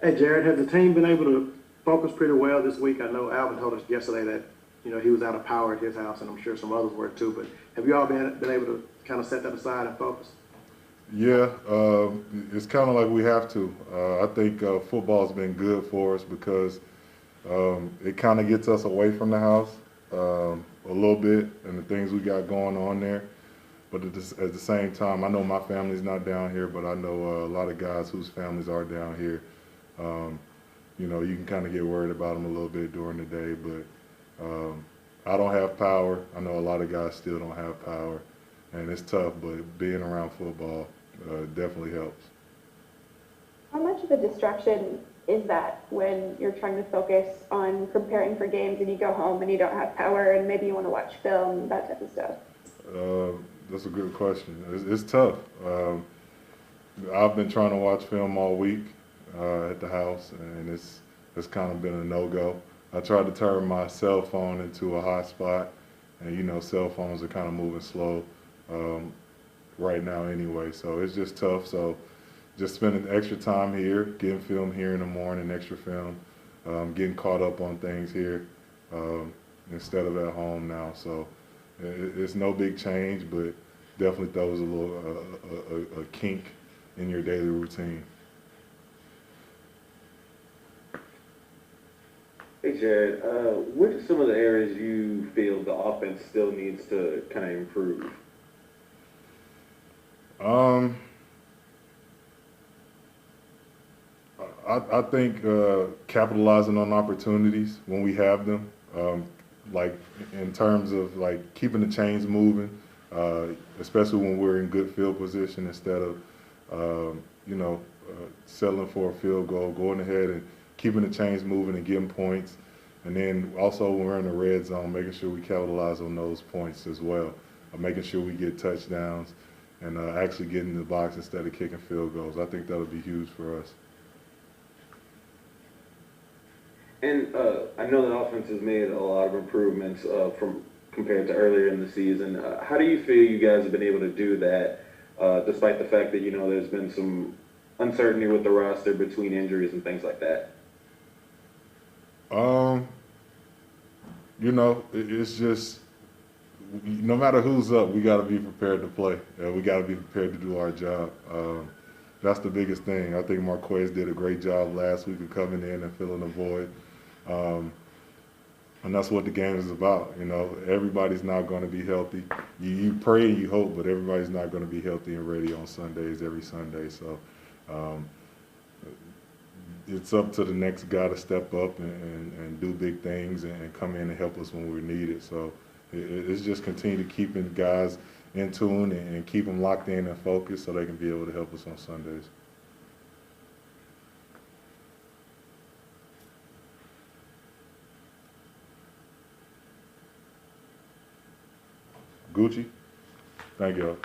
Hey, Jared, has the team been able to focus pretty well this week? I know Alvin told us yesterday that, he was out of power at his house, and I'm sure some others were too, but have you all been able to kind of set that aside and focus? Yeah, it's kind of like we have to. I think football's been good for us because it kind of gets us away from the house a little bit and the things we got going on there. But at the same time, I know my family's not down here, but I know a lot of guys whose families are down here. Um, you can kind of get worried about them a little bit during the day, but I don't have power. I know a lot of guys still don't have power, and it's tough, but being around football definitely helps. How much of a distraction is that when you're trying to focus on preparing for games and you go home and you don't have power and maybe you want to watch film, that type of stuff? Uh, that's a good question. It's tough. I've been trying to watch film all week at the house, and it's kind of been a no-go. I tried to turn my cell phone into a hotspot, and cell phones are kind of moving slow um, right now anyway. So it's just tough. So just spending extra time here, getting film here in the morning, extra film, getting caught up on things here um, instead of at home now. So it's no big change, but definitely throws a little a kink in your daily routine. Hey Jared, what are some of the areas you feel the offense still needs to kind of improve? Um, I think capitalizing on opportunities when we have them, like in terms of like keeping the chains moving, uh, especially when we're in good field position instead of, settling for a field goal, going ahead and keeping the chains moving and getting points. And then also when we're in the red zone, making sure we capitalize on those points as well, making sure we get touchdowns and actually getting in the box instead of kicking field goals. I think that'll be huge for us. And I know that offense has made a lot of improvements from compared to earlier in the season. How do you feel you guys have been able to do that, despite the fact that there's been some uncertainty with the roster between injuries and things like that? Um, it's just no matter who's up, we got to be prepared to play. We got to be prepared to do our job. That's the biggest thing. I think Marquez did a great job last week of coming in and filling the void. Um, and that's what the game is about. Everybody's not going to be healthy. You pray and you hope, but everybody's not going to be healthy and ready on Sundays every Sunday. So um, it's up to the next guy to step up and do big things and come in and help us when we're needed. So it's just continue to keeping guys in tune and keep them locked in and focused so they can be able to help us on Sundays. Gucci, thank you.